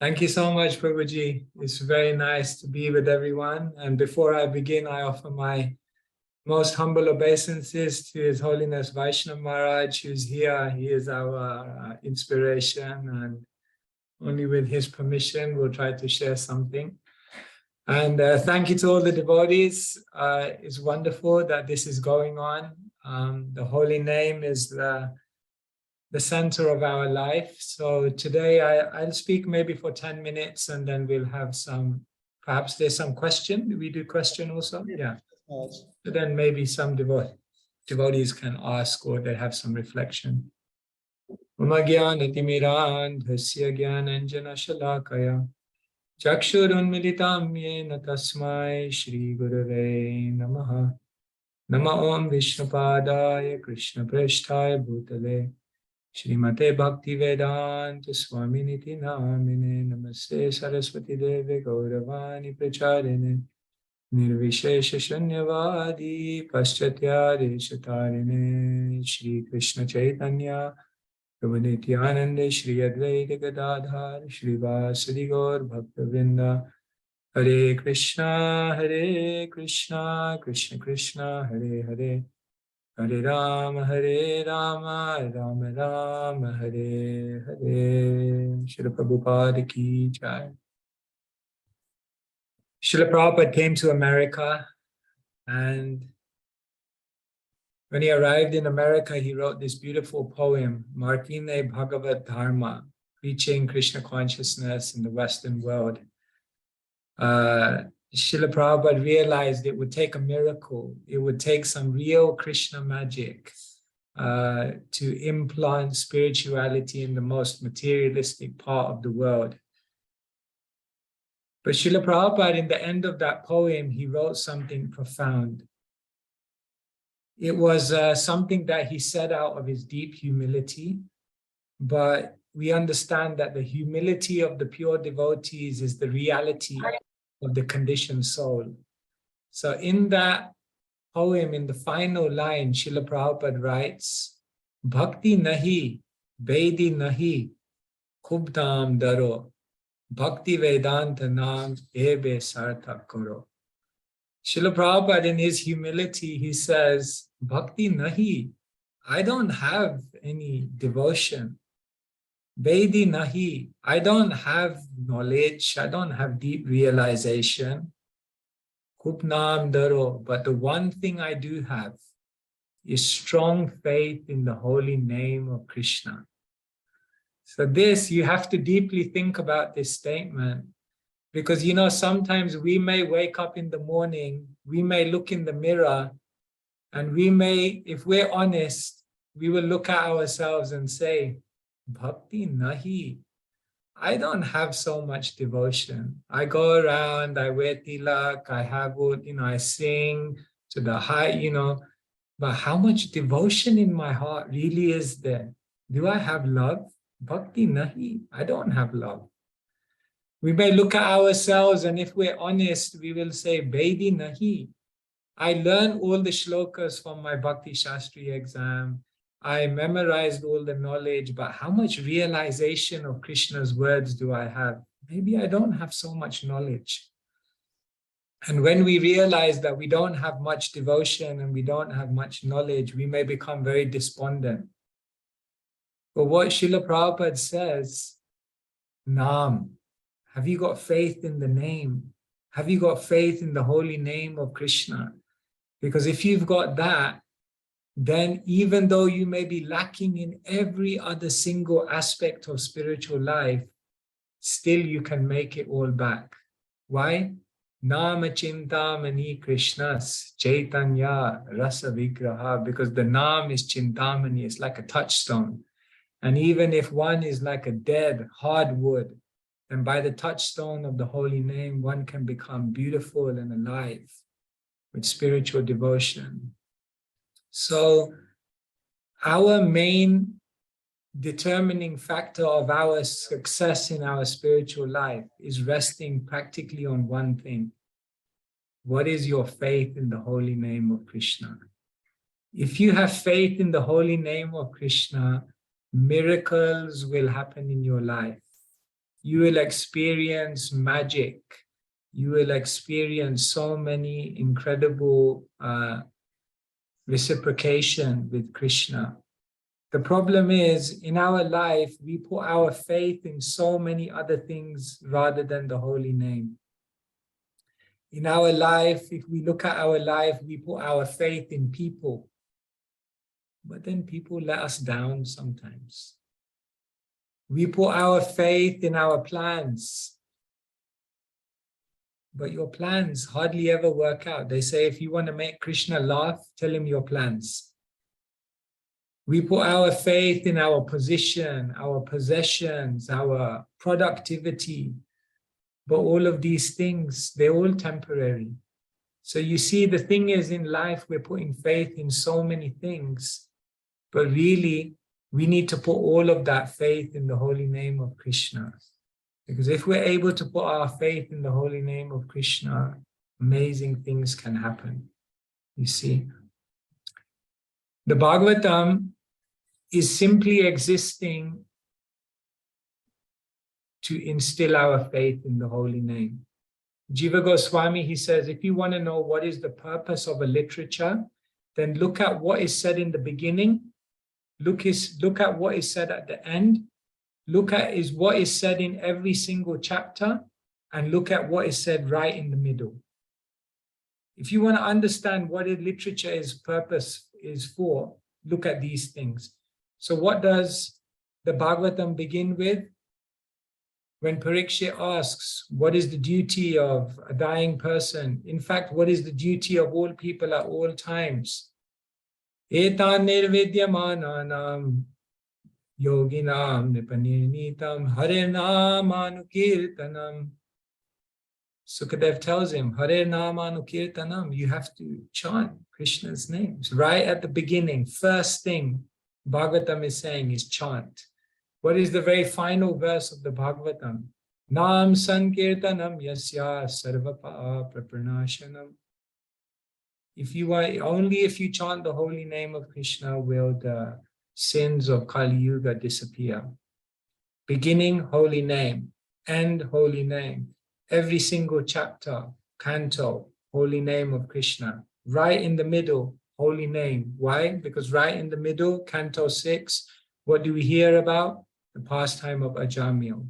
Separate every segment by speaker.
Speaker 1: Thank you so much, Prabhuji. It's very nice to be with everyone. And before I begin, I offer my most humble obeisances to His Holiness Vaishnava Maharaj, who's here. He is our inspiration, and only with his permission, we'll try to share something. And thank you to all the devotees. It's wonderful that this is going on. The holy name is the center of our life. So today I'll speak maybe for 10 minutes and then we'll have perhaps there's some question. Do we do question also? Yeah. So then maybe some devotees can ask or they have some reflection. Chakshurunmilitam yena tasmai Shri Gurave Namaha. Nama Om Vishnupadaya Krishna Preshthaya Bhutale Shrimate Bhakti Vedanta Swami Niti Namine Namaste Saraswati Deve Gauravani Pracharine Nirvishesha Shanyavadi Paschatya Deshatarine Shri Krishna Chaitanya Prabhu Nityananda Shri Advaita Gadadhar Shri Vasadi Gaur Bhakta Vrinda Hare Krishna Krishna Krishna Hare Hare Hare Rama Rama Rama Hare Hare. Srila Prabhupada ki jai. Srila Prabhupada came to America, and when he arrived in America, he wrote this beautiful poem, Martine Bhagavat Dharma, preaching Krishna consciousness in the Western world. Srila Prabhupada realized it would take a miracle. It would take some real Krishna magic to implant spirituality in the most materialistic part of the world. But Srila Prabhupada, in the end of that poem, he wrote something profound. It was something that he said out of his deep humility, but we understand that the humility of the pure devotees is the reality of the conditioned soul. So in that poem, in the final line, Srila Prabhupada writes, Bhakti nahi, Vedi nahi, Kubdam daro, Bhakti Vedanta nam ebe sartak karo. Srila Prabhupada, in his humility, he says, Bhakti nahi, I don't have any devotion. Vedi nahi, I don't have knowledge, I don't have deep realization. Kupnam daro, but the one thing I do have is strong faith in the holy name of Krishna. So this, you have to deeply think about this statement, because sometimes we may wake up in the morning, we may look in the mirror, and we may, if we're honest, we will look at ourselves and say, Bhakti nahi, I don't have so much devotion. I go around, I wear tilak, I have what, I sing to the high, but how much devotion in my heart really is there? Do I have love? Bhakti nahi, I don't have love. We may look at ourselves, and if we're honest, we will say, Vedi nahi. I learned all the shlokas from my Bhakti Shastri exam. I memorized all the knowledge, but how much realization of Krishna's words do I have? Maybe I don't have so much knowledge. And when we realize that we don't have much devotion and we don't have much knowledge, we may become very despondent. But what Srila Prabhupada says, Naam, have you got faith in the name? Have you got faith in the holy name of Krishna? Because if you've got that, then even though you may be lacking in every other single aspect of spiritual life, still you can make it all back. Why? Nama Chintamani Krishnas Chaitanya Rasa Vigraha, because the Nam is Chintamani, it's like a touchstone. And even if one is like a dead, hard wood, then by the touchstone of the holy name, one can become beautiful and alive with spiritual devotion. So our main determining factor of our success in our spiritual life is resting practically on one thing. What is your faith in the holy name of Krishna? If you have faith in the holy name of Krishna, miracles will happen in your life. you will experience magic. You will experience so many incredible reciprocation with Krishna. The problem is, in our life, we put our faith in so many other things rather than the holy name. In our life, if we look at our life, we put our faith in people. But then people let us down sometimes. We put our faith in our plans. But your plans hardly ever work out. They say, if you want to make Krishna laugh, tell him your plans. We put our faith in our position, our possessions, our productivity. But all of these things, they're all temporary. So you see, the thing is, in life, we're putting faith in so many things. But really, we need to put all of that faith in the holy name of Krishna. Because if we're able to put our faith in the holy name of Krishna, amazing things can happen. You see, the Bhagavatam is simply existing to instill our faith in the holy name. Jiva Goswami, he says, if you want to know what is the purpose of a literature, then look at what is said in the beginning, look at what is said at the end, look at what is said in every single chapter, and look at what is said right in the middle. If you want to understand what a literature purpose is for, look at these things. So what does the Bhagavatam begin with? When Parikshit asks, what is the duty of a dying person? In fact, what is the duty of all people at all times? Etan nirvidyamananam yoginam nipanirnitam harinam. Sukadev tells him, Hare Nama Kirtanam, you have to chant Krishna's names. Right at the beginning, first thing Bhagavatam is saying is chant. What is the very final verse of the Bhagavatam? Nam Sankirtanam Yasya Sarvapa Prapranashanam. Only if you chant the holy name of Krishna will the sins of Kali Yuga disappear. Beginning, holy name. End, holy name. Every single chapter, canto, holy name of Krishna. Right in the middle, holy name. Why? Because right in the middle, canto 6, what do we hear about? The pastime of Ajamil.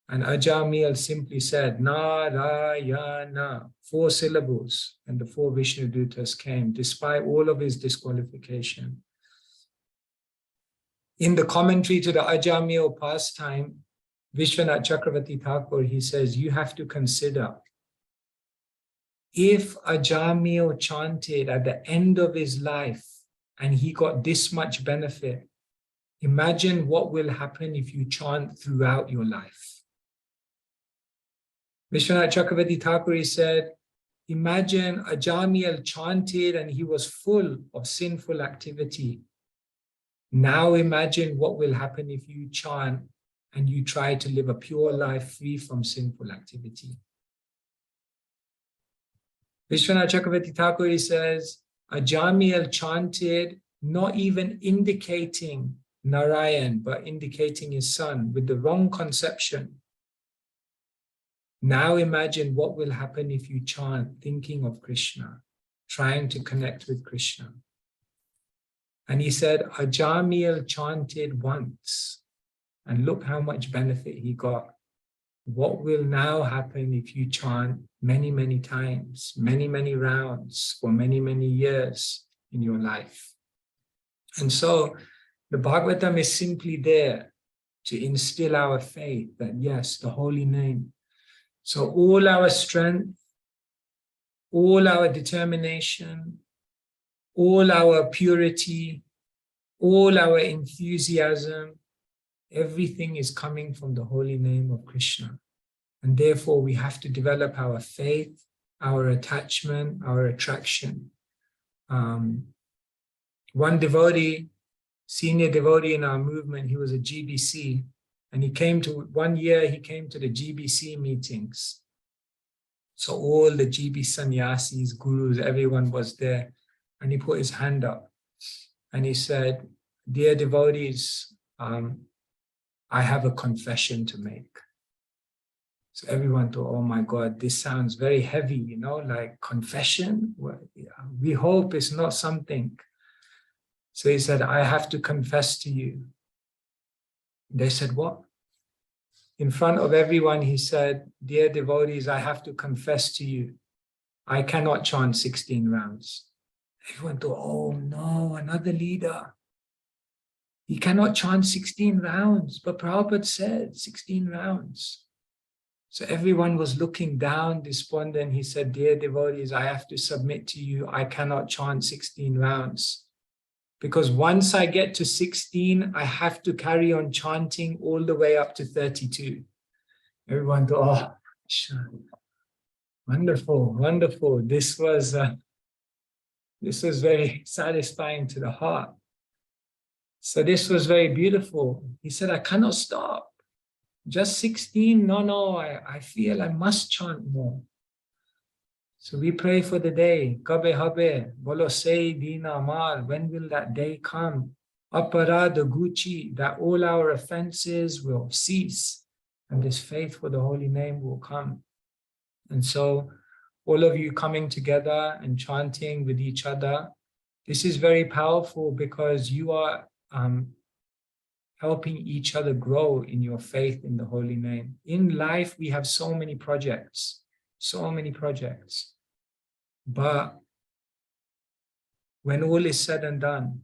Speaker 1: And Ajamil simply said, Narayana, 4 syllables, and the 4 Vishnu Dutas came, despite all of his disqualification. In the commentary to the Ajamil pastime, Vishwanath Chakravarti Thakur, he says, you have to consider, if Ajamil chanted at the end of his life and he got this much benefit, imagine what will happen if you chant throughout your life. Vishwanath Chakravarti Thakur, he said, imagine Ajamil chanted and he was full of sinful activity. Now imagine what will happen if you chant and you try to live a pure life free from sinful activity. Vishwanath Chakravarti Thakur, he says, Ajamil chanted not even indicating Narayan, but indicating his son with the wrong conception. Now imagine what will happen if you chant thinking of Krishna, trying to connect with Krishna. And he said, Ajamil chanted once, and look how much benefit he got. What will now happen if you chant many, many times, many, many rounds for many, many years in your life? And so the Bhagavatam is simply there to instill our faith that yes, the holy name. So all our strength, all our determination, all our purity, all our enthusiasm, everything is coming from the holy name of Krishna. And therefore we have to develop our faith, our attachment, our attraction. One devotee, senior devotee in our movement, he was a GBC, and one year he came to the GBC meetings. So all the GB sannyasis, gurus, everyone was there, and he put his hand up and he said, dear devotees, I have a confession to make. So everyone thought, oh my God, this sounds very heavy, you know, like confession. Well, yeah, we hope it's not something. So he said, I have to confess to you. They said, what? In front of everyone, he said, dear devotees, I have to confess to you, I cannot chant 16 rounds. Everyone thought, oh no, another leader. He cannot chant 16 rounds, but Prabhupada said 16 rounds. So everyone was looking down, despondent. He said, dear devotees, I have to submit to you, I cannot chant 16 rounds. Because once I get to 16, I have to carry on chanting all the way up to 32. Everyone thought, oh, wonderful, wonderful. This was very satisfying to the heart. So this was very beautiful. He said, I cannot stop. Just 16? No, I feel I must chant more. So we pray for the day. Kabe habe, bolo say dina amal. When will that day come? Aparada guchi, that all our offenses will cease and this faith for the holy name will come. And so all of you coming together and chanting with each other, this is very powerful because you are helping each other grow in your faith in the holy name. In life, we have so many projects. But when all is said and done,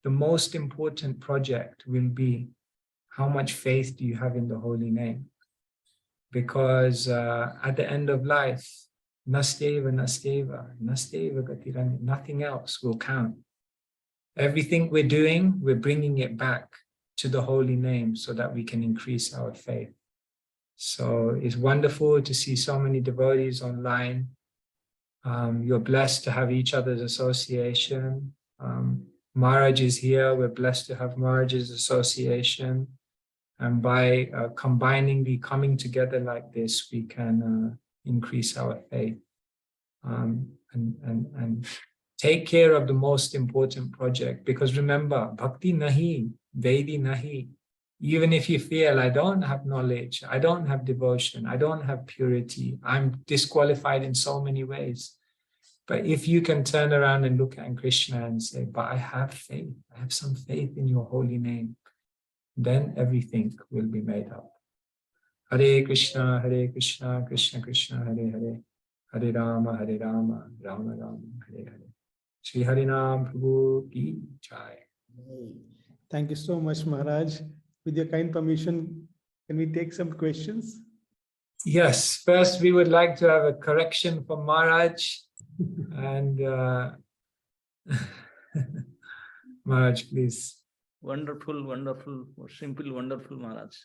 Speaker 1: the most important project will be how much faith do you have in the holy name? Because at the end of life, nasteva gatirani, nothing else will count. Everything we're doing, we're bringing it back to the holy name so that we can increase our faith. So it's wonderful to see so many devotees online. You're blessed to have each other's association. Maharaj is here. We're blessed to have Maharaj's association. And by coming together like this, we can increase our faith and take care of the most important project. Because remember, bhakti nahi, Vedi nahi. Even if you feel, I don't have knowledge, I don't have devotion, I don't have purity, I'm disqualified in so many ways. But if you can turn around and look at Krishna and say, but I have faith, I have some faith in your holy name, then everything will be made up. Hare Krishna, Krishna Krishna, Hare Hare, Hare Rama, Rama Rama, Hare Hare. Shri Harinam Prabhu Ki Jai.
Speaker 2: Thank you so much, Maharaj. With your kind permission, can we take some questions?
Speaker 1: Yes, first we would like to have a correction from Maharaj. And Maharaj, please.
Speaker 3: Wonderful, wonderful, simple, wonderful, Maharaj.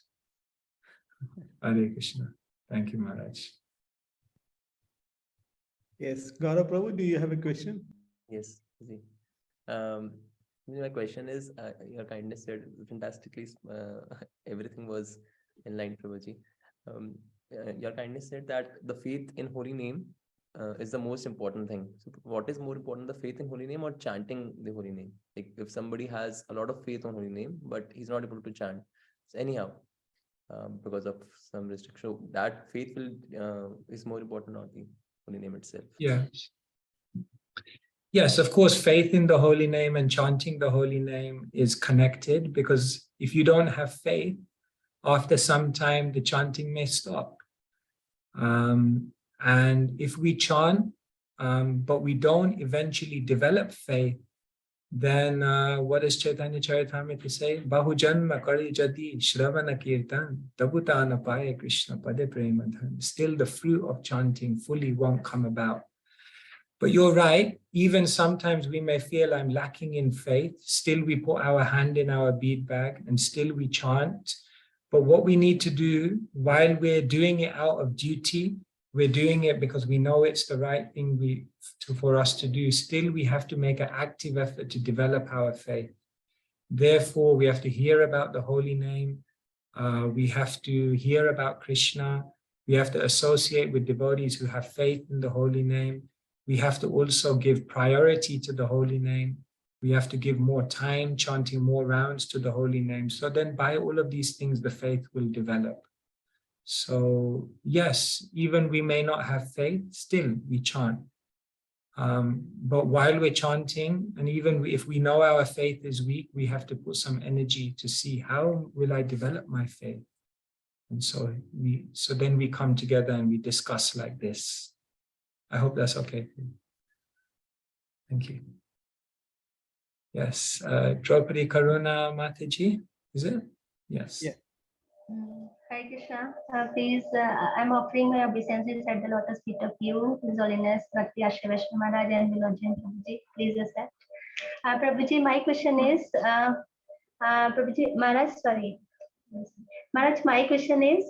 Speaker 1: Hare Krishna. Thank you, Maharaj.
Speaker 2: Yes, Gaurav Prabhu, do you have a question?
Speaker 4: Yes. My question is, your kindness said fantastically, everything was in line, Prabhuji. Your kindness said that the faith in holy name is the most important thing. So what is more important, the faith in holy name or chanting the holy name? Like if somebody has a lot of faith on holy name, but he's not able to chant. So anyhow, because of some restriction, so that faith will is more important on the holy name itself.
Speaker 1: Yeah. Yes, of course, faith in the holy name and chanting the holy name is connected, because if you don't have faith, after some time, the chanting may stop. And if we chant, but we don't eventually develop faith, then what does Chaitanya Charitamrita say? Bahu janma kari jadi shravana kirtan tabutana paye Krishna pade premadhan. Still the fruit of chanting fully won't come about. But you're right, even sometimes we may feel I'm lacking in faith, still we put our hand in our bead bag and still we chant. But what we need to do, while we're doing it out of duty, we're doing it because we know it's the right thing for us to do, still we have to make an active effort to develop our faith. Therefore, we have to hear about the holy name, we have to hear about Krishna, we have to associate with devotees who have faith in the holy name. We have to also give priority to the holy name. We have to give more time, chanting more rounds to the holy name. So then by all of these things, the faith will develop. So yes, even we may not have faith, still we chant. But while we're chanting, and even if we know our faith is weak, we have to put some energy to see how will I develop my faith. And so then we come together and we discuss like this. I hope that's okay. Thank you. Yes, Draupadi Karuna Mataji, is it? Yes.
Speaker 2: Yeah.
Speaker 5: Hi Krishna, please, I'm offering my obeisances at the lotus feet of you, His Holiness Bhakti Ashra Maharaj and Vilojan Prabhuji. Please accept. Prabhuji, my question is, Prabhuji, Maharaj, sorry. Maharaj, my question is,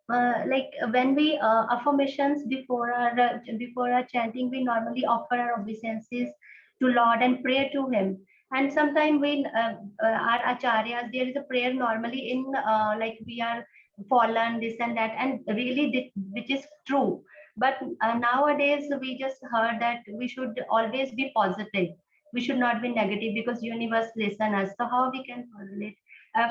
Speaker 5: like when we affirmations before our chanting, we normally offer our obeisances to Lord and pray to Him. And sometimes we, our acharyas, there is a prayer normally in like we are fallen, this and that, and really which is true. But nowadays we just heard that we should always be positive. We should not be negative because universe listen us. So how we can correlate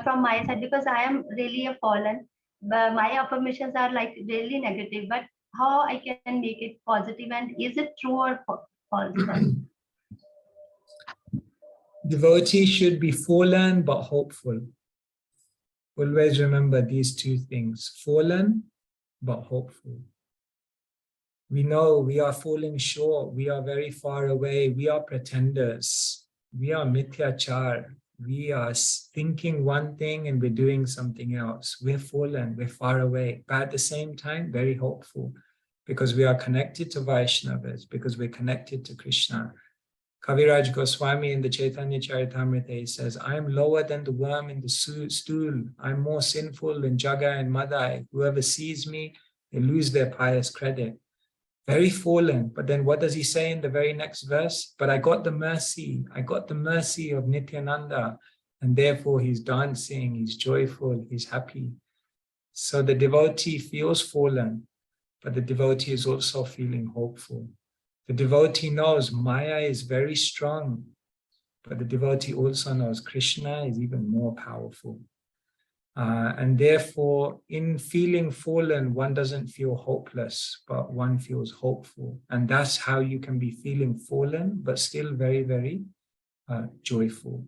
Speaker 5: from my side, because I am really a fallen. But my affirmations are like really negative. But how I can make it positive, and is it true or false?
Speaker 1: Devotee should be fallen but hopeful. Always remember these two things, fallen but hopeful. We know we are falling short, we are very far away, we are pretenders, we are mithyachar, we are thinking one thing and we're doing something else. We're fallen, we're far away, but at the same time, very hopeful because we are connected to Vaishnavas, because we're connected to Krishna. Kaviraj Goswami in the Chaitanya Charitamrita says, I'm lower than the worm in the stool. I'm more sinful than Jaga and Madai. Whoever sees me, they lose their pious credit. Very fallen. But then what does he say in the very next verse? But I got the mercy. I got the mercy of Nityananda. And therefore he's dancing, he's joyful, he's happy. So the devotee feels fallen, but the devotee is also feeling hopeful. The devotee knows Maya is very strong, but the devotee also knows Krishna is even more powerful. And therefore, in feeling fallen, one doesn't feel hopeless, but one feels hopeful. And that's how you can be feeling fallen, but still very, very joyful.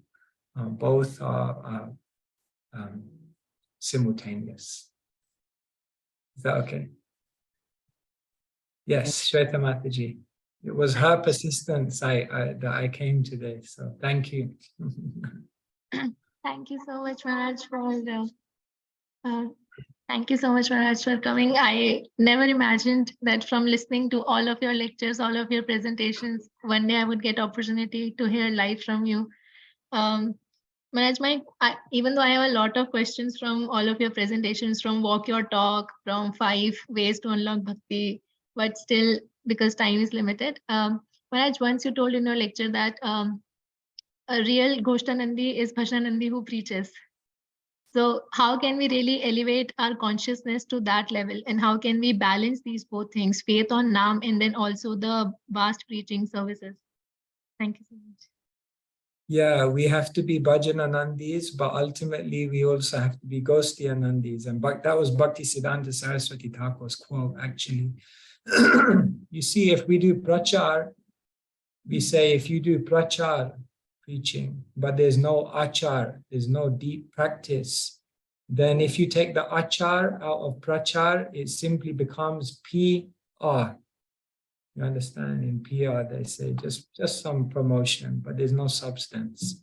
Speaker 1: Both are simultaneous. Is that okay? Yes, Shweta Mataji. It was her persistence that I came today. So thank you.
Speaker 6: Thank you so much, Maharaj, thank you so much, Maharaj, for coming. I never imagined that from listening to all of your lectures, all of your presentations, one day I would get opportunity to hear live from you. Maharaj, even though I have a lot of questions from all of your presentations, from Walk Your Talk, from 5 Ways to Unlock Bhakti, but still, because time is limited. Maharaj, once you told in your lecture that a real Goshtanandi is Bhashanandi who preaches. So how can we really elevate our consciousness to that level? And how can we balance these both things, faith on Nam and then also the vast preaching services? Thank you so much.
Speaker 1: Yeah, we have to be Bhajananandis, but ultimately we also have to be Gostianandis. And that was Bhaktisiddhanta Saraswati Thakur's quote, actually. You see, if we do prachar, we say if you do prachar, preaching, but there's no achar, there's no deep practice, then if you take the achar out of prachar, it simply becomes PR. You understand? In PR, they say just some promotion, but there's no substance.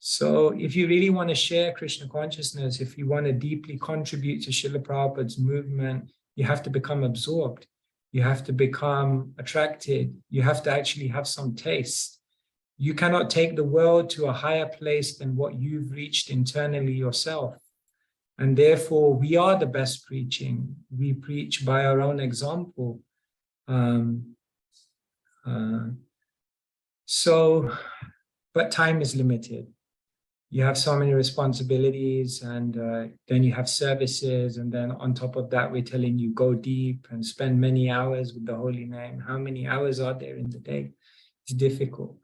Speaker 1: So if you really want to share Krishna consciousness, if you want to deeply contribute to Srila Prabhupada's movement, you have to become absorbed. You have to become attracted. You have to actually have some taste. You cannot take the world to a higher place than what you've reached internally yourself. And therefore, we are the best preaching. We preach by our own example. But time is limited. You have so many responsibilities, and then you have services, and then on top of that, we're telling you go deep and spend many hours with the holy name. How many hours are there in the day? It's difficult.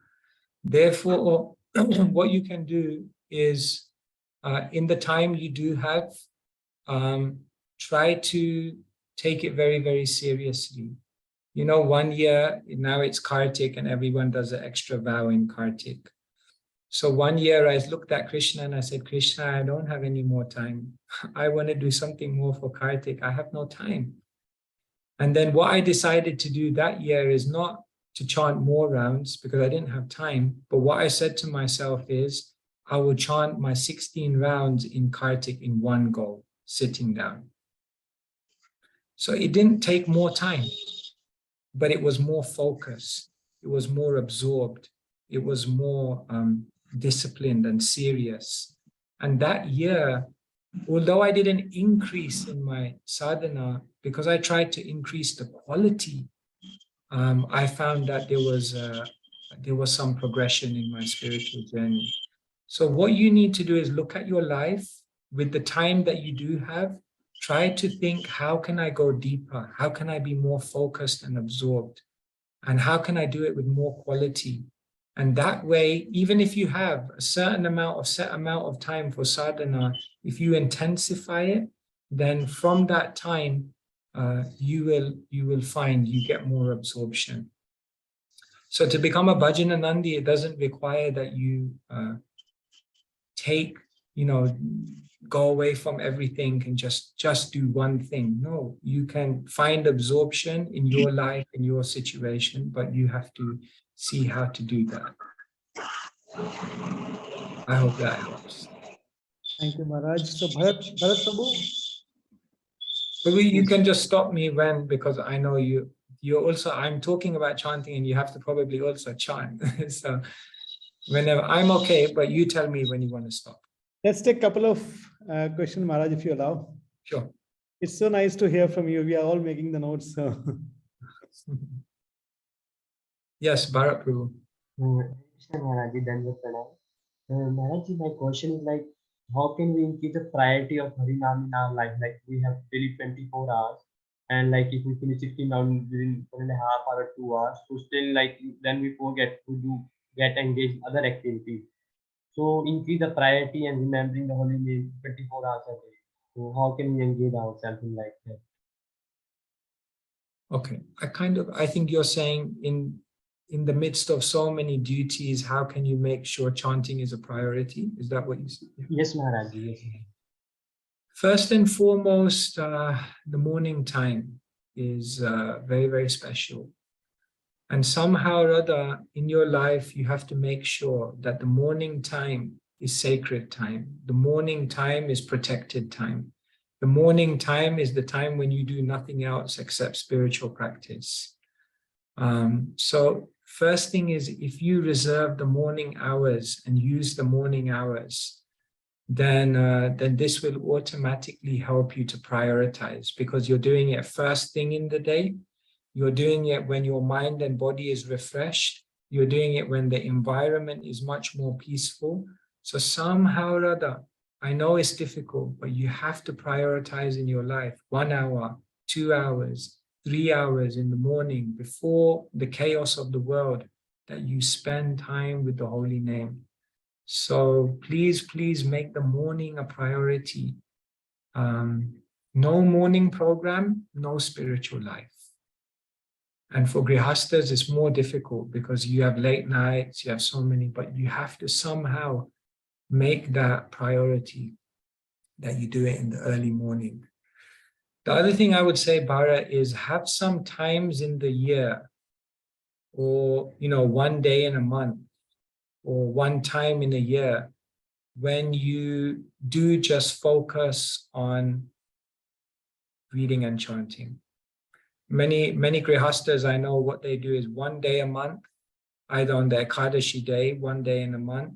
Speaker 1: Therefore, what you can do is, in the time you do have, try to take it very, very seriously. You know, 1 year, now it's Kartik and everyone does an extra vow in Kartik. So 1 year I looked at Krishna and I said, Krishna, I don't have any more time. I want to do something more for Kartik. I have no time. And then what I decided to do that year is not to chant more rounds because I didn't have time. But what I said to myself is, I will chant my 16 rounds in Kartik in one go, sitting down. So it didn't take more time, but it was more focused. It was more absorbed. It was more disciplined and serious. And that year, although I didn't increase in my sadhana, because I tried to increase the quality, I found that there was some progression in my spiritual journey. So what you need to do is look at your life with the time that you do have. Try to think, how can I go deeper? How can I be more focused and absorbed? And how can I do it with more quality? And that way, even if you have a set amount of time for sadhana, if you intensify it, then from that time, you will find you get more absorption. So to become a Bhajananandi, it doesn't require that you go away from everything and just do one thing. No, you can find absorption in your life, in your situation, but you have to see how to do that. I hope that helps.
Speaker 2: Thank you, Maharaj. So Bharat Prabhu.
Speaker 1: But you can just stop me when, because I know you're also, I'm talking about chanting and you have to probably also chant. So whenever, I'm okay, but you tell me when you want to stop.
Speaker 2: Let's take a couple of questions, Maharaj, if you allow.
Speaker 1: Sure.
Speaker 2: It's so nice to hear from you. We are all making the notes. So.
Speaker 1: Yes, Bharat Prabhu.
Speaker 7: Maharaj, my question is like, how can we increase the priority of Harinam in our life? Like we have daily 24 hours, and like if we finish 16 rounds within 1.5 hours or 2 hours, so still like then we forget to get engaged in other activities. So increase the priority and remembering the holy name 24 hours a day. So how can we engage ourselves in like that?
Speaker 1: Okay, I think you're saying in the midst of so many duties, how can you make sure chanting is a priority? Is that what you said?
Speaker 7: Yes, Maharaj. Yes.
Speaker 1: First and foremost, the morning time is very, very special. And somehow or other in your life, you have to make sure that the morning time is sacred time. The morning time is protected time. The morning time is the time when you do nothing else except spiritual practice. So first thing is, if you reserve the morning hours and use the morning hours, then this will automatically help you to prioritize, because you're doing it first thing in the day. You're doing it when your mind and body is refreshed. You're doing it when the environment is much more peaceful. So somehow or other, I know it's difficult, but you have to prioritize in your life 1 hour, 2 hours, 3 hours in the morning before the chaos of the world, that you spend time with the holy name. So please, please make the morning a priority. No morning program, no spiritual life. And for grihastas, it's more difficult because you have late nights, you have so many, but you have to somehow make that priority, that you do it in the early morning. The other thing I would say, Bhara, is have some times in the year, or 1 day in a month, or one time in a year, when you do just focus on reading and chanting. Many grihastas, I know what they do is 1 day a month, either on the Ekadashi day, 1 day in a month,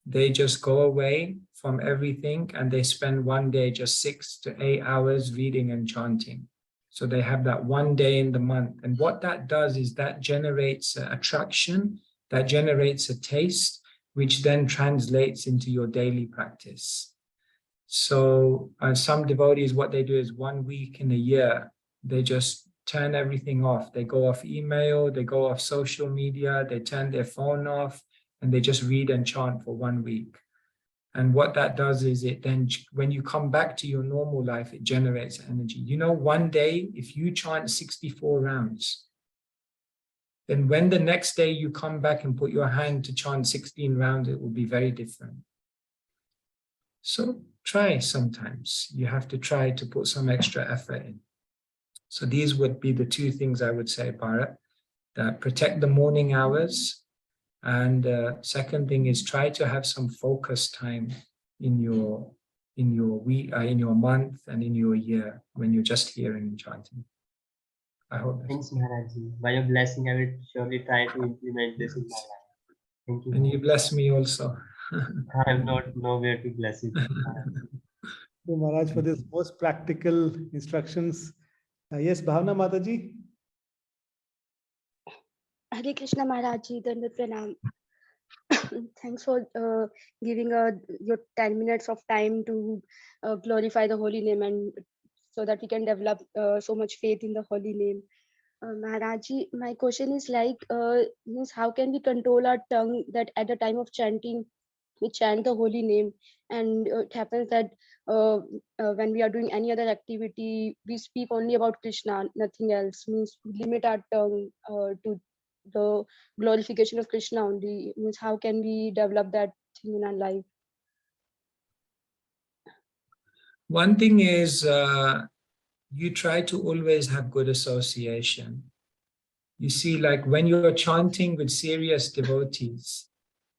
Speaker 1: they just go away from everything and they spend 1 day, just 6 to 8 hours reading and chanting. So they have that 1 day in the month. And what that does is that generates attraction, that generates a taste, which then translates into your daily practice. So some devotees, what they do is 1 week in a year, they just turn everything off. They go off email, they go off social media, they turn their phone off, and they just read and chant for 1 week. And what that does is it then, when you come back to your normal life, it generates energy. You know, one day, if you chant 64 rounds, then when the next day you come back and put your hand to chant 16 rounds, it will be very different. So try sometimes. You have to try to put some extra effort in. So these would be the two things I would say, Bharat, that protect the morning hours. And second thing is try to have some focus time in your week, in your month and in your year when you're just hearing and chanting. I hope that's
Speaker 7: Thanks, Maharaj. By your blessing, I will surely try to implement this in my life. Thank you.
Speaker 1: and you bless me also.
Speaker 7: I am not nowhere to bless it.
Speaker 2: Thank you, Maharaj, for this most practical instructions. Yes, Bhavna Mataji.
Speaker 8: Hare Krishna Maharaj Ji, Dandavat Pranam. Thanks for giving your 10 minutes of time to glorify the holy name, and so that we can develop so much faith in the holy name. Maharaj Ji, my question is like, means how can we control our tongue that at the time of chanting, we chant the holy name, and it happens that when we are doing any other activity, we speak only about Krishna, nothing else. Means we limit our tongue to the glorification of Krishna only. Means how can we develop that thing in our life?
Speaker 1: One thing is you try to always have good association. You see, like when you're chanting with serious devotees,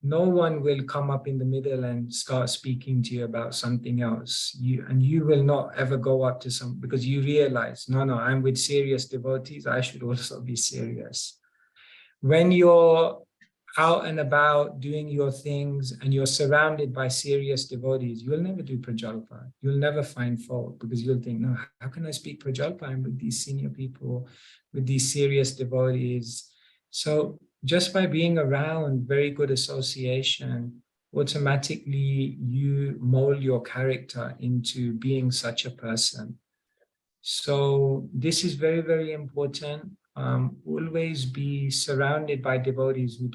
Speaker 1: no one will come up in the middle and start speaking to you about something else. You will not ever go up to some, because you realize, no, I'm with serious devotees, I should also be serious. When you're out and about doing your things and you're surrounded by serious devotees, you'll never do prajalpa. You'll never find fault, because you'll think, no, how can I speak prajalpa? I'm with these senior people, with these serious devotees. So just by being around very good association, automatically you mold your character into being such a person. So this is very, very important. Always be surrounded by devotees who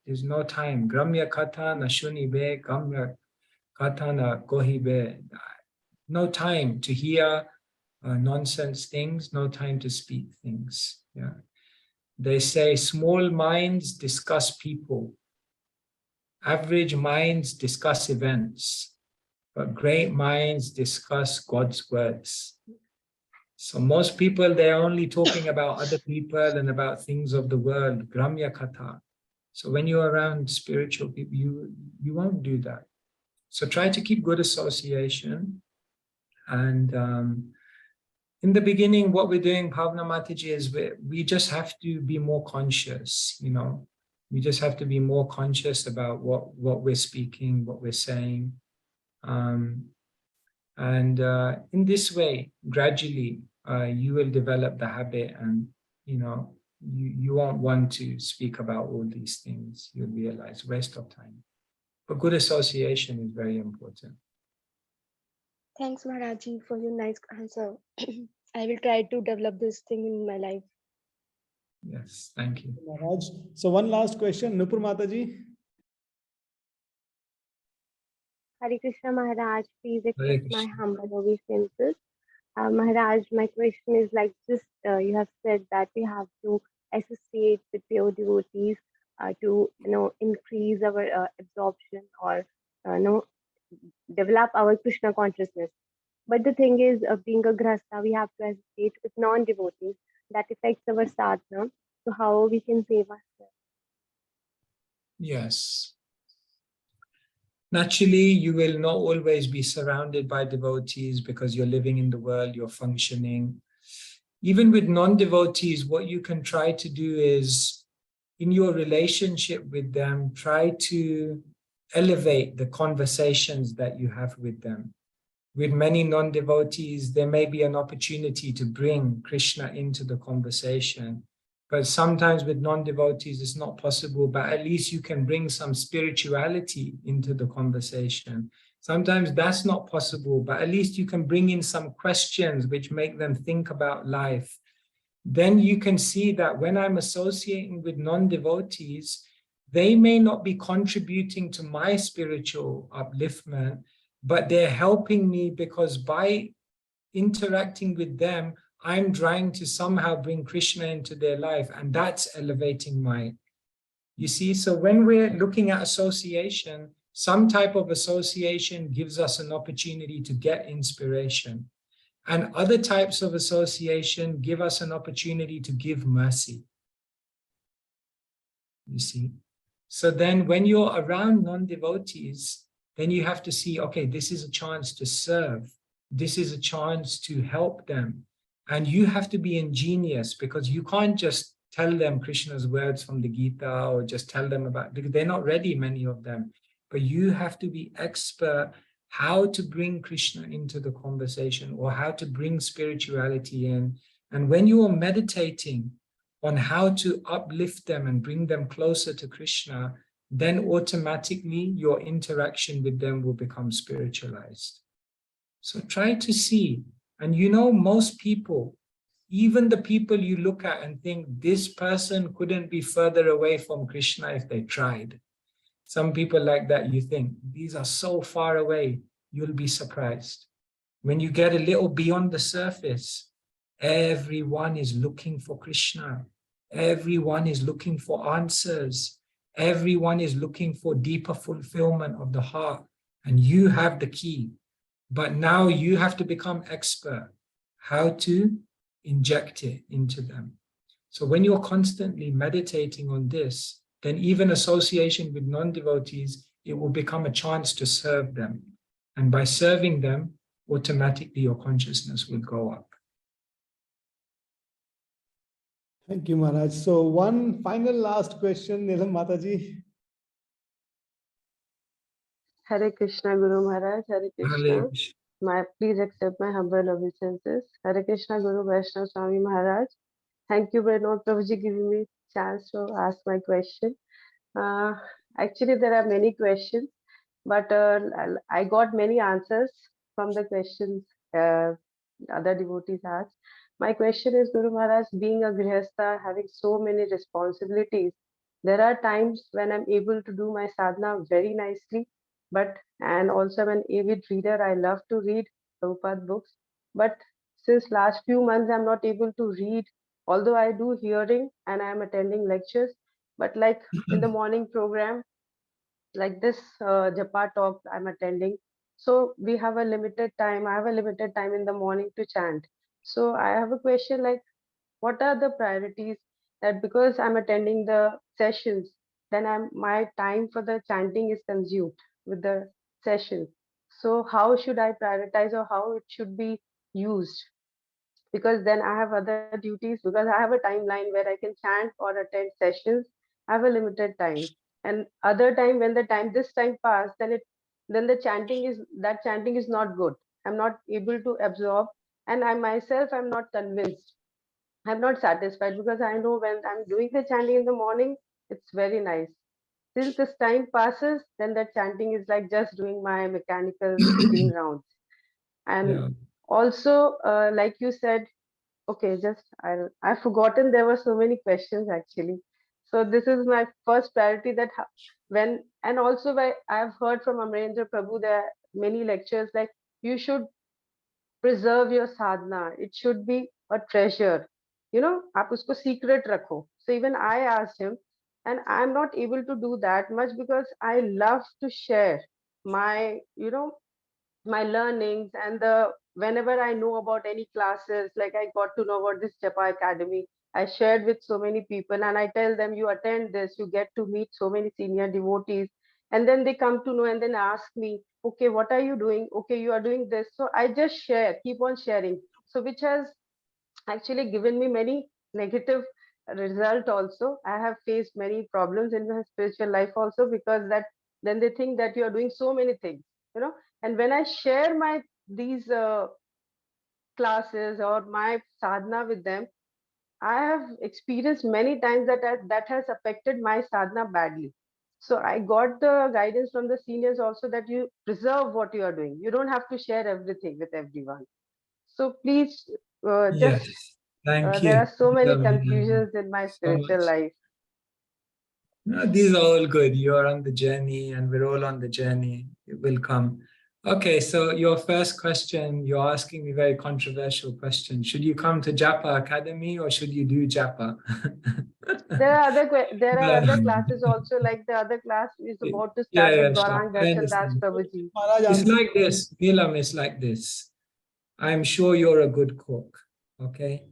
Speaker 1: there's no time. Gramya katha na shuni be, gramya katha na kohi be. No time to hear nonsense things, no time to speak things. Yeah. They say small minds discuss people. Average minds discuss events, but great minds discuss God's words. So most people, they're only talking about other people and about things of the world, gramya katha. So when you're around spiritual people, you won't do that. So try to keep good association. And in the beginning, what we're doing, Bhavna Mataji, is we just have to be more conscious, you know. We just have to be more conscious about what we're speaking, what we're saying. And in this way, gradually, you will develop the habit, and you won't want to speak about all these things. You'll realize waste of time. But good association is very important.
Speaker 8: Thanks, Maharaj Ji, for your nice answer. I will try to develop this thing in my life.
Speaker 1: Yes, thank you.
Speaker 2: Maharaj. So one last question, Nupur Mataji.
Speaker 9: Hare Krishna Maharaj, please
Speaker 1: Hare
Speaker 9: accept my
Speaker 1: Krishna.
Speaker 9: humble obeisances. Maharaj, my question is like this, you have said that we have to associate with pure devotees to increase our absorption or develop our Krishna consciousness. But the thing is, being a grasta, we have to associate with non-devotees. That affects our sadhana. So how we can save ourselves?
Speaker 1: Yes. Naturally, you will not always be surrounded by devotees because you're living in the world, you're functioning. Even with non-devotees, what you can try to do is, in your relationship with them, try to elevate the conversations that you have with them. With many non-devotees, there may be an opportunity to bring Krishna into the conversation. But sometimes with non-devotees, it's not possible, but at least you can bring some spirituality into the conversation. Sometimes that's not possible, but at least you can bring in some questions which make them think about life. Then you can see that when I'm associating with non-devotees, they may not be contributing to my spiritual upliftment, but they're helping me because by interacting with them, I'm trying to somehow bring Krishna into their life, and that's elevating my, you see. So when we're looking at association, some type of association gives us an opportunity to get inspiration, and other types of association give us an opportunity to give mercy, you see. So then when you're around non-devotees, then you have to see, okay, this is a chance to serve. This is a chance to help them. And you have to be ingenious, because you can't just tell them Krishna's words from the Gita or just tell them about, because they're not ready, many of them. But you have to be expert how to bring Krishna into the conversation, or how to bring spirituality in. And when you are meditating on how to uplift them and bring them closer to Krishna, then automatically your interaction with them will become spiritualized. So try to see, and you know, most people, even the people you look at and think this person couldn't be further away from Krishna if they tried. Some people like that, you think these are so far away, you'll be surprised. When you get a little beyond the surface, everyone is looking for Krishna. Everyone is looking for answers. Everyone is looking for deeper fulfillment of the heart. And you have the key. But now you have to become expert how to inject it into them. So when you're constantly meditating on this, then even association with non-devotees, it will become a chance to serve them. And by serving them, automatically your consciousness will go up.
Speaker 2: Thank you, Maharaj. So one final last question, Neelam Mataji.
Speaker 10: Hare Krishna, Guru Maharaj, Hare Krishna. Please accept my humble obeisances. Hare Krishna, Guru Vaishnava Swami Maharaj. Thank you, Pranod Prabhuji, giving me chance to ask my question. Actually, there are many questions, but I got many answers from the questions other devotees asked. My question is, Guru Maharaj, being a Grihastha, having so many responsibilities, there are times when I'm able to do my sadhana very nicely, and also I'm an avid reader. I love to read Prabhupada books, but since last few months I'm not able to read, although I do hearing and I'm attending lectures, but like in the morning program, like this Japa talk I'm attending. So we have a limited time. I have a limited time in the morning to chant. So I have a question like, what are the priorities that because I'm attending the sessions, then my time for the chanting is consumed with the session. So how should I prioritize, or how it should be used? Because then I have other duties, because I have a timeline where I can chant or attend sessions. I have a limited time, and other time when this time pass, then the chanting is not good. I'm not able to absorb, and I myself I'm not convinced. I'm not satisfied, because I know when I'm doing the chanting in the morning, it's very nice. Since this time passes, then that chanting is like just doing my mechanical routine rounds. And also, like you said, okay, I've forgotten, there were so many questions actually. So this is my first priority, that and also I've heard from Amarendra Prabhu, there are many lectures like you should preserve your sadhana. It should be a treasure. आप उसको secret रखो. So even I asked him, and I'm not able to do that much, because I love to share my, my learnings, and whenever I know about any classes, like I got to know about this Japa Academy, I shared with so many people, and I tell them, you attend this, you get to meet so many senior devotees, and then they come to know and then ask me, okay, what are you doing? Okay, you are doing this. So I just share, keep on sharing. So which has actually given me many negative result also. I have faced many problems in my spiritual life also, because then they think that you are doing so many things, and when I share these classes or my sadhana with them, I have experienced many times that has affected my sadhana badly. So I got the guidance from the seniors also, that you preserve what you are doing. You don't have to share everything with everyone. So please,
Speaker 1: Yes, thank
Speaker 10: there
Speaker 1: you.
Speaker 10: are so many confusions in my
Speaker 1: So
Speaker 10: spiritual
Speaker 1: much.
Speaker 10: life.
Speaker 1: No, these are all good. You're on the journey and we're all on the journey. It will come. Okay, so your first question, you're asking me a very controversial question. Should you come to Japa Academy or should you do Japa?
Speaker 10: There are other classes also, like the other class is about to
Speaker 1: Yeah,
Speaker 10: start with
Speaker 1: sure.
Speaker 10: Gaurang
Speaker 1: I
Speaker 10: Darshan Das
Speaker 1: understand.
Speaker 10: Prabhuji.
Speaker 2: Maharaj
Speaker 1: It's
Speaker 2: answer.
Speaker 1: like this, Neelam, it's like this. I'm sure you're a good cook, okay?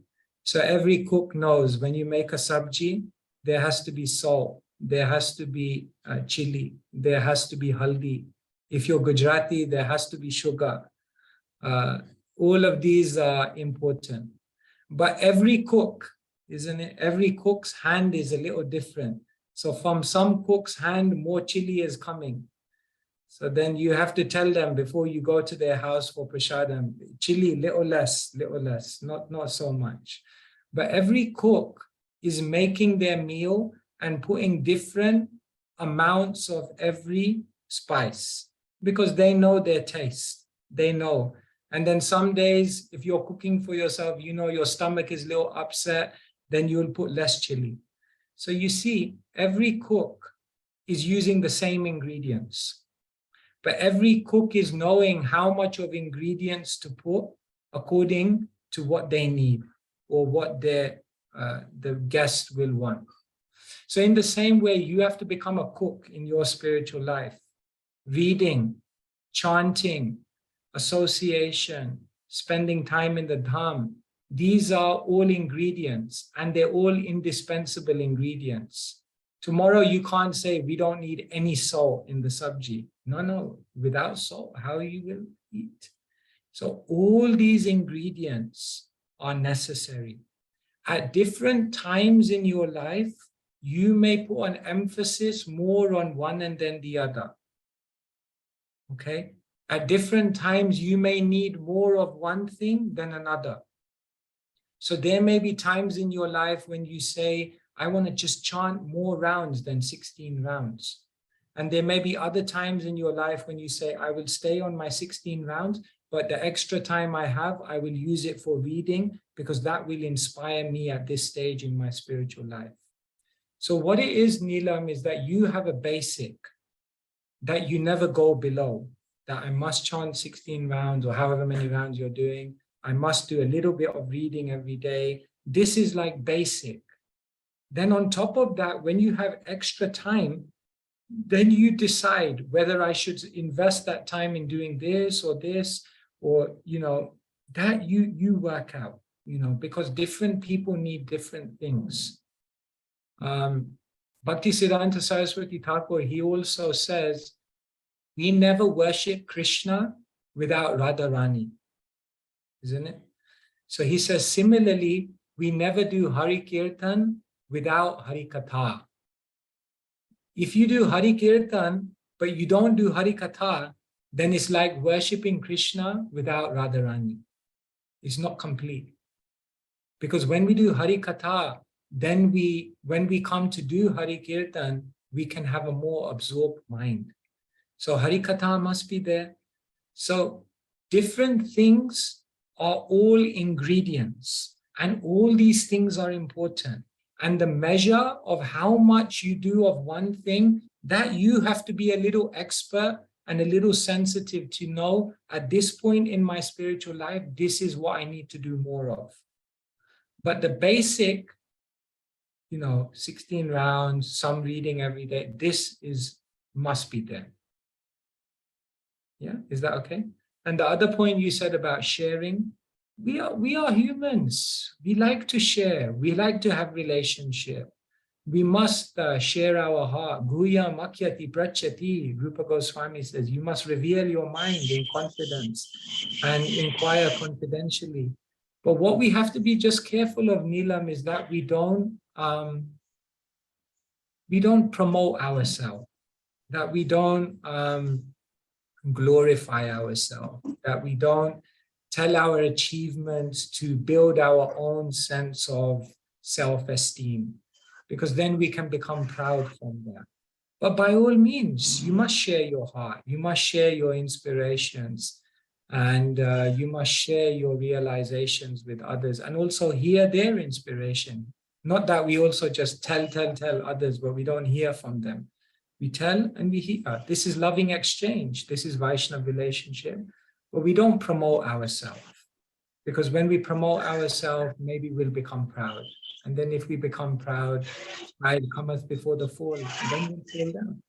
Speaker 1: So every cook knows when you make a sabji, there has to be salt, there has to be chili, there has to be haldi. If you're Gujarati, there has to be sugar. All of these are important. But every cook, isn't it? Every cook's hand is a little different. So from some cook's hand, more chili is coming. So then you have to tell them before you go to their house for prasadam, chili, little less, not so much. But every cook is making their meal and putting different amounts of every spice because they know their taste, they know. And then some days, if you're cooking for yourself, you know your stomach is a little upset, then you'll put less chili. So you see, every cook is using the same ingredients. But every cook is knowing how much of ingredients to put according to what they need or what the guest will want. So in the same way, you have to become a cook in your spiritual life. Reading, chanting, association, spending time in the Dham, these are all ingredients and they're all indispensable ingredients. Tomorrow you can't say we don't need any salt in the sabji. No, without salt, how you will eat? So all these ingredients are necessary. At different times in your life, you may put an emphasis more on one and then the other. Okay? At different times, you may need more of one thing than another. So there may be times in your life when you say, I want to just chant more rounds than 16 rounds. And there may be other times in your life when you say, I will stay on my 16 rounds, but the extra time I have, I will use it for reading because that will inspire me at this stage in my spiritual life. So what it is, Neelam, is that you have a basic that you never go below, that I must chant 16 rounds or however many rounds you're doing. I must do a little bit of reading every day. This is like basic. Then on top of that, when you have extra time, then you decide whether I should invest that time in doing this, or, that you work out, because different people need different things. Bhaktisiddhanta Saraswati Thakur, he also says, we never worship Krishna without Radharani, isn't it? So he says, similarly, we never do Hari Kirtan without Hari Katha. If you do Hari Kirtan, but you don't do Hari Katha, then it's like worshipping Krishna without Radharani. It's not complete. Because when we do Hari Katha, then when we come to do Hari Kirtan, we can have a more absorbed mind. So Hari Katha must be there. So different things are all ingredients, and all these things are important. And the measure of how much you do of one thing, that you have to be a little expert and a little sensitive to know at this point in my spiritual life, this is what I need to do more of. But the basic, 16 rounds, some reading every day, this must be there. Yeah, is that okay? And the other point you said about sharing, we are humans. We like to share. We like to have relationship. We must share our heart. Guya makyati prachati. Rupa Goswami says, you must reveal your mind in confidence and inquire confidentially. But what we have to be just careful of, Neelam, is that we don't promote ourselves, that we don't glorify ourselves, that we don't tell our achievements to build our own sense of self-esteem, because then we can become proud from that. But by all means, you must share your heart, you must share your inspirations, and you must share your realizations with others, and also hear their inspiration. Not that we also just tell others, but we don't hear from them. We tell and we hear. This is loving exchange. This is Vaishnava relationship. But we don't promote ourselves. Because when we promote ourselves, maybe we'll become proud. And then if we become proud, pride cometh before the fall, and then we'll fall down.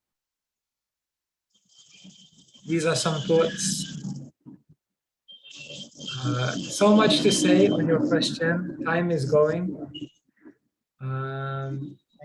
Speaker 1: These are some thoughts. So much to say on your question. Time is going.